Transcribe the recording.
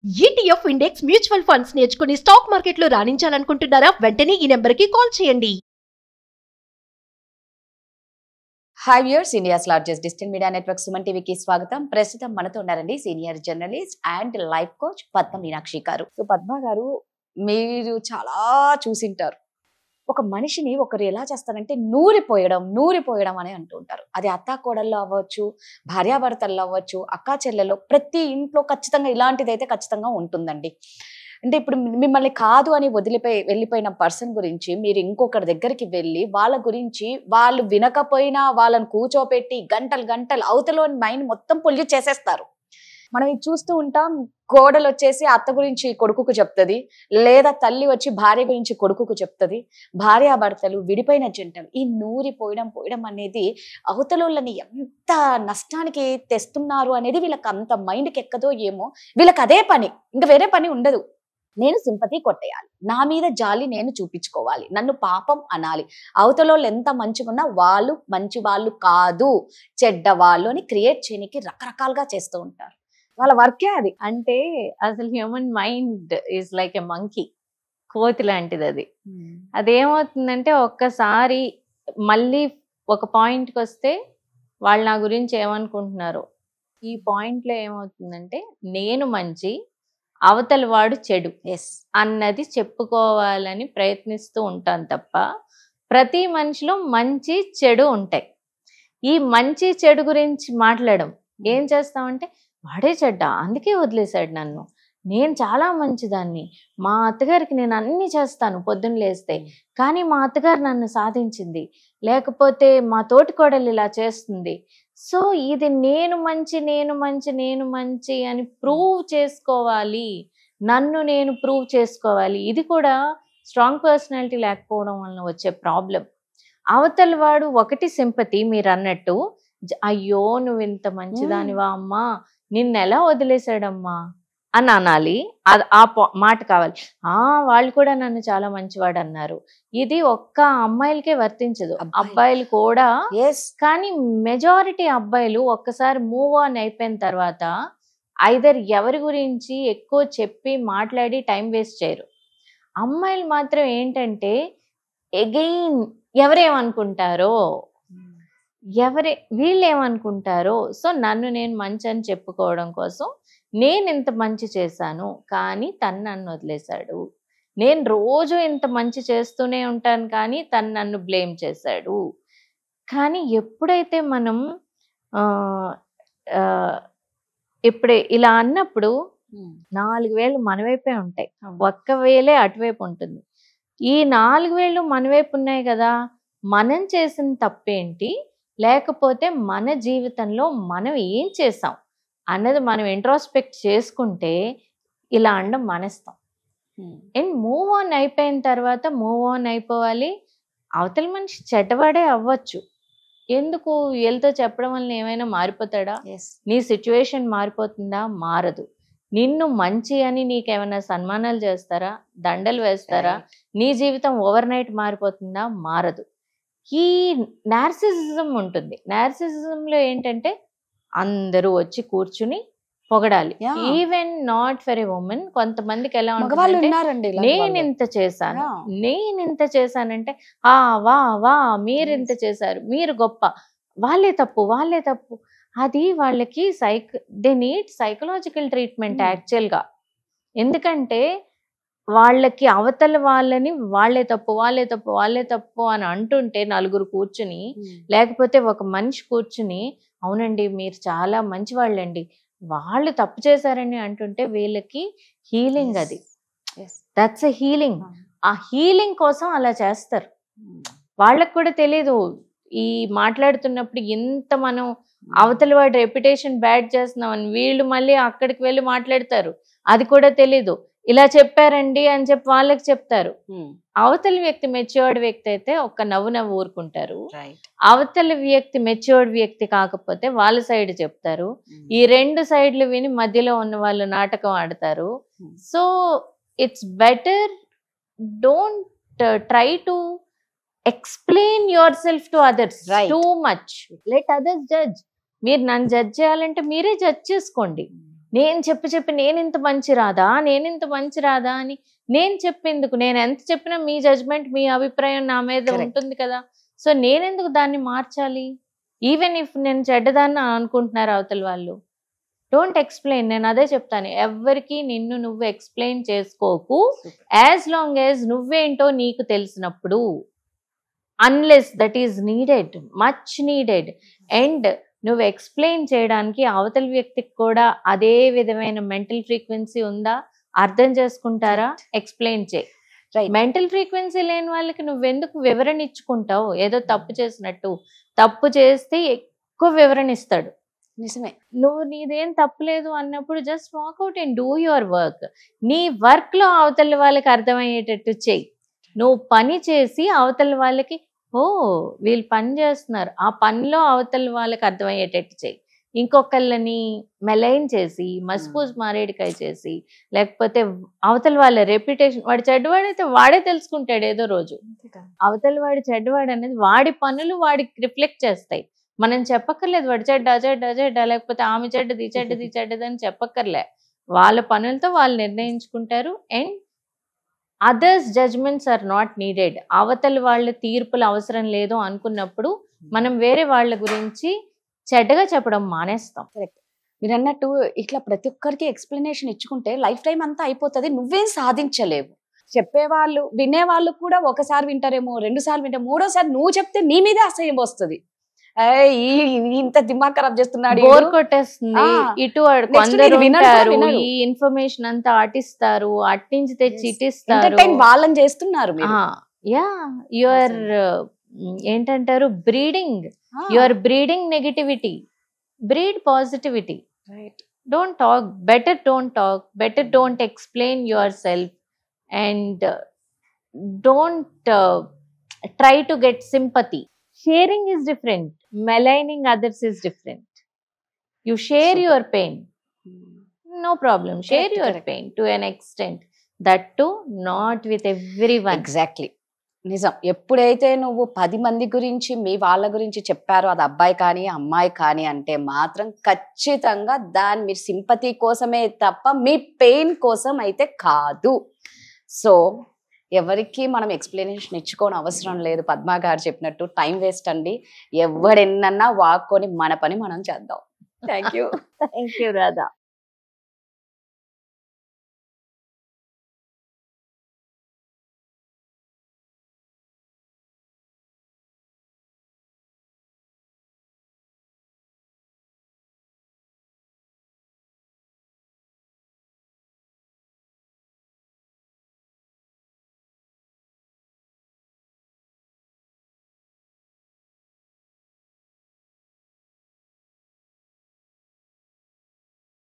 ETF index mutual funds నేర్చుకుని stock మార్కెట్లో రాణించాలనుకుంటున్నారా? వెంటనే ఈ నెంబర్కి కాల్ చేయండి. Hi viewers, India's largest digital media network Suman టీవీకి స్వాగతం. ప్రస్తుతం మనతో ఉన్నారండి senior journalist and life coach Padma Meenakshi గారు. సో పద్మ గారు, మీరు చాలా చూసింటారు. ఒక మనిషిని ఒకరు ఎలా చేస్తారంటే నూరిపోయడం అని అంటూ ఉంటారు. అది అత్తా కోడల్లో అవ్వచ్చు, భార్యాభర్తల్లో అవ్వచ్చు, అక్కా చెల్లెల్లో, ప్రతి ఇంట్లో ఖచ్చితంగా ఇలాంటిదైతే ఖచ్చితంగా ఉంటుందండి. అంటే ఇప్పుడు మిమ్మల్ని కాదు అని వెళ్ళిపోయిన పర్సన్ గురించి మీరు ఇంకొకరి దగ్గరికి వెళ్ళి వాళ్ళ గురించి వాళ్ళు వినకపోయినా వాళ్ళని కూర్చోపెట్టి గంటలు అవతలోని మైండ్ మొత్తం పొల్యూట్ చేసేస్తారు. మనం ఇది చూస్తూ ఉంటాం. కోడలు వచ్చేసి అత్త గురించి కొడుకుకు చెప్తుంది, లేదా తల్లి వచ్చి భార్య గురించి కొడుకుకు చెప్తుంది. భార్యాభర్తలు, విడిపోయిన జంటలు ఈ పోయడం అనేది అవతలోళ్ళని ఎంత నష్టానికి తెస్తున్నారు అనేది వీళ్ళకి అంత మైండ్కి ఎక్కదో ఏమో. వీళ్ళకి అదే పని, ఇంకా వేరే పని ఉండదు. నేను సింపతి కొట్టేయాలి, నా మీద జాలి నేను చూపించుకోవాలి, నన్ను పాపం అనాలి. అవతలోళ్ళు ఎంత మంచిగున్నా వాళ్ళు మంచి వాళ్ళు కాదు, చెడ్డవాళ్ళు అని క్రియేట్ చేయడానికి రకరకాలుగా చేస్తూ ఉంటారు. వాళ్ళ వర్కే అది. అంటే అసలు human mind is like a monkey, కోతి లాంటిది అది. అదేమవుతుందంటే ఒక్కసారి మళ్ళీ ఒక పాయింట్కి వస్తే వాళ్ళు నా గురించి ఏమనుకుంటున్నారు, ఈ పాయింట్లో ఏమవుతుందంటే నేను మంచి, అవతల వాడు చెడు అన్నది చెప్పుకోవాలని ప్రయత్నిస్తూ ఉంటాను తప్ప ప్రతి మనిషిలో మంచి చెడు ఉంటాయి. ఈ మంచి చెడు గురించి మాట్లాడడం ఏం చేస్తామంటే వాడే చెడ్డ అందుకే వదిలేశాడు నన్ను, నేను చాలా మంచిదాన్ని, మా అత్తగారికి నేను అన్ని చేస్తాను పొద్దున్న లేస్తే, కానీ మా అత్తగారు నన్ను సాధించింది, లేకపోతే మా తోటి కోడలు ఇలా చేస్తుంది. సో ఇది నేను మంచి అని ప్రూవ్ చేసుకోవాలి, నన్ను నేను ప్రూవ్ చేసుకోవాలి. ఇది కూడా స్ట్రాంగ్ పర్సనాలిటీ లేకపోవడం వలన వచ్చే ప్రాబ్లం. అవతల వాడు ఒకటి సింపతి, మీరు అన్నట్టు అయ్యో నువ్వు ఇంత మంచిదానివా అమ్మా, నిన్నెలా వదిలేశాడమ్మా అని అనాలి. ఆ మాట కావాలి. వాళ్ళు కూడా నన్ను చాలా మంచివాడు అన్నారు. ఇది ఒక్క అమ్మాయిలకే వర్తించదు, అబ్బాయిలు కూడా. కానీ మెజారిటీ అబ్బాయిలు ఒక్కసారి మూవ్ ఆన్ అయిపోయిన తర్వాత ఐదర్ ఎవరి గురించి ఎక్కువ చెప్పి మాట్లాడి టైం వేస్ట్ చేయరు. అమ్మాయిలు మాత్రం ఏంటంటే ఎగైన్ ఎవరేమనుకుంటారో, వీళ్ళు ఏమనుకుంటారో, సో నన్ను నేను మంచి అని చెప్పుకోవడం కోసం నేను ఇంత మంచి చేశాను కానీ తను నన్ను వదిలేశాడు, నేను రోజు ఇంత మంచి చేస్తూనే ఉంటాను కానీ తను నన్ను బ్లేమ్ చేశాడు. కానీ ఎప్పుడైతే మనం ఇప్పుడే ఇలా అన్నప్పుడు 4 వేలు మనవైపే ఉంటాయి, ఒక్క వేలే అటువైపు ఉంటుంది. ఈ 4 వేలు మనవైపు ఉన్నాయి కదా, మనం చేసిన తప్పేంటి, లేకపోతే మన జీవితంలో మనం ఏం చేసాం అన్నది మనం ఇంట్రోస్పెక్ట్ చేసుకుంటే ఇలా అనడం మానేస్తాం. అండ్ మూవ్ ఆన్ అయిపోయిన తర్వాత మూవ్ ఆన్ అయిపోవాలి. అవతల మనిషి చెడ్డవాడే అవ్వచ్చు, ఎందుకు వీళ్ళతో చెప్పడం వల్ల ఏమైనా మారిపోతాడా? నీ సిచ్యువేషన్ మారిపోతుందా? మారదు. నిన్ను మంచి అని నీకేమైనా సన్మానాలు చేస్తారా, దండలు వేస్తారా? నీ జీవితం ఓవర్ నైట్ మారిపోతుందా? మారదు. ఈ నార్సిసిజం ఉంటుంది. నార్సిసిజంలో ఏంటంటే అందరూ వచ్చి కూర్చుని పొగడాలి. Even not for a woman. కొంతమందికి ఎలా ఉంటుంది, నేను ఇంత చేశానంటే వా మీరు ఇంత చేశారు, మీరు గొప్ప, వాళ్ళే తప్పు. అది వాళ్ళకి దే నీడ్ సైకలాజికల్ ట్రీట్మెంట్ యాక్చువల్గా. ఎందుకంటే వాళ్ళకి అవతల వాళ్ళని వాళ్ళే తప్పు అని అంటుంటే నలుగురు కూర్చుని, లేకపోతే ఒక మనిషి కూర్చుని అవునండి మీరు చాలా మంచి వాళ్ళండి, వాళ్ళు తప్పు చేశారని అంటుంటే వీళ్ళకి హీలింగ్. అది దట్స్ ఎ హీలింగ్. ఆ హీలింగ్ కోసం అలా చేస్తారు. వాళ్ళకు కూడా తెలీదు ఈ మాట్లాడుతున్నప్పుడు ఇంత మనం అవతల వాడి రెప్యుటేషన్ బ్యాడ్ చేస్తున్నామని. వీళ్ళు మళ్ళీ అక్కడికి వెళ్ళి మాట్లాడతారు, అది కూడా తెలీదు. ఇలా చెప్పారండి అని చెప్పి వాళ్ళకి చెప్తారు. అవతల వ్యక్తి మెచ్యూర్డ్ వ్యక్తి అయితే ఒక్క నవ్వు ఊరుకుంటారు. అవతల వ్యక్తి మెచ్యూర్డ్ వ్యక్తి కాకపోతే వాళ్ళ సైడ్ చెప్తారు. ఈ 2 సైడ్లు విని మధ్యలో ఉన్న వాళ్ళు నాటకం ఆడతారు. So it's better don't try to explain your self to others too much. Let others judge. మీరు నన్ను జడ్జ్ చేయాలంటే మీరే జడ్జ్ చేసుకోండి. నేను చెప్పి నేనింత మంచి రాదా అని నేను చెప్పేందుకు? నేను ఎంత చెప్పినా మీ జడ్జ్మెంట్, మీ అభిప్రాయం నా మీద Correct. ఉంటుంది కదా. సో నేనెందుకు దాన్ని మార్చాలి? ఈవెన్ ఇఫ్ నేను చెడ్డదాన్ని అనుకుంటున్నారు అవతల వాళ్ళు, డోంట్ ఎక్స్ప్లెయిన్. నేను అదే చెప్తాను, ఎవరికి నిన్ను నువ్వు ఎక్స్ప్లెయిన్ చేసుకోకు, యాజ్ లాంగ్ యాజ్ నువ్వేంటో నీకు తెలిసినప్పుడు. Unless that is needed, much needed. And నువ్వు ఎక్స్ప్లెయిన్ చేయడానికి అవతల వ్యక్తికి కూడా అదే విధమైన మెంటల్ ఫ్రీక్వెన్సీ ఉందా, అర్థం చేసుకుంటారా, ఎక్స్ప్లెయిన్ చేయి. Right. మెంటల్ ఫ్రీక్వెన్సీ లేని వాళ్ళకి నువ్వెందుకు వివరణ ఇచ్చుకుంటావు? ఏదో తప్పు చేసినట్టు. తప్పు చేస్తే ఎక్కువ వివరణ ఇస్తాడు. నిజమే. నువ్వు నీదేం తప్పులేదు అన్నప్పుడు just walk out and do your work. నీ వర్క్ లో అవతల వాళ్ళకి అర్థమయ్యేటట్టు చెయ్యి. నువ్వు పని చేసి అవతల వాళ్ళకి, ఓ వీళ్ళు పని చేస్తున్నారు, ఆ పనిలో అవతల వాళ్ళకి అర్థమయ్యేటట్టు చెయ్యి. ఇంకొకళ్ళని మెలైన్ చేసి, మసిపూసి మారేడికాయ చేసి, లేకపోతే అవతల వాళ్ళ రెప్యుటేషన్, వాడి చెడ్డవాడైతే వాడే తెలుసుకుంటాడు ఏదో రోజు. అవతల వాడి చెడ్డవాడు అనేది వాడి పనులు వాడికి రిఫ్లెక్ట్ చేస్తాయి. మనం చెప్పక్కర్లేదు వాడి చెడ్డ, లేకపోతే ఆమె చెడ్డది అని చెప్పక్కర్లే. వాళ్ళ పనులతో వాళ్ళు నిర్ణయించుకుంటారు. And others judgements are not needed. అవతల వాళ్ళ తీర్పులు అవసరం లేదు అనుకున్నప్పుడు మనం వేరే వాళ్ళ గురించి చెడ్డగా చెప్పడం మానేస్తాం. మీరు అన్నట్టు ఇట్లా ప్రతి ఒక్కరికి ఎక్స్ప్లెనేషన్ ఇచ్చుకుంటే లైఫ్ టైం అంతా అయిపోతుంది, నువ్వేం సాధించలేవు. చెప్పేవాళ్ళు వినేవాళ్ళు కూడా ఒకసారి వింటారేమో, 2 సార్లు వింటారు, 3వసారి నువ్వు చెప్తే నీ మీదే అసహ్యం వస్తుంది. ఇంత దిమాగ్ ఖరాబ్ చేస్తున్నాడు, బోర్ కొట్టేస్తుంది. ఇటు కొందరు ఉంటారు ఈ ఇన్ఫర్మేషన్ అంతా అటిస్తారు, అట్నుంచి తెచ్చి ఇటిస్తారు, వాళ్ళని చేస్తున్నారు. యా యువర్ ఏంటంటారు, breeding. Your breeding negativity, breed positivity. Don't talk, better don't explain your self and don't try to get sympathy. Sharing is different, maligning others is different. You share your pain, no problem, share your pain to an extent, that too not with everyone. Exactly. నిజం. ఎప్పుడైతే నువ్వు 10 మంది గురించి మీ వాళ్ళ గురించి చెప్పారో, అది అబ్బాయి కానీ అమ్మాయి కానీ అంటే మాత్రం ఖచ్చితంగా దాని మీరు సింపతి కోసమే తప్ప మీ పెయిన్ కోసం అయితే కాదు. సో ఎవరికి మనం ఎక్స్ప్లెనేషన్ ఇచ్చుకోని అవసరం లేదు. పద్మా గారు చెప్పినట్టు టైం వేస్ట్ అండి. ఎవడెన్నన్నా వాక్కొని మన పని మనం చేద్దాం. Thank you. Thank you, Radha.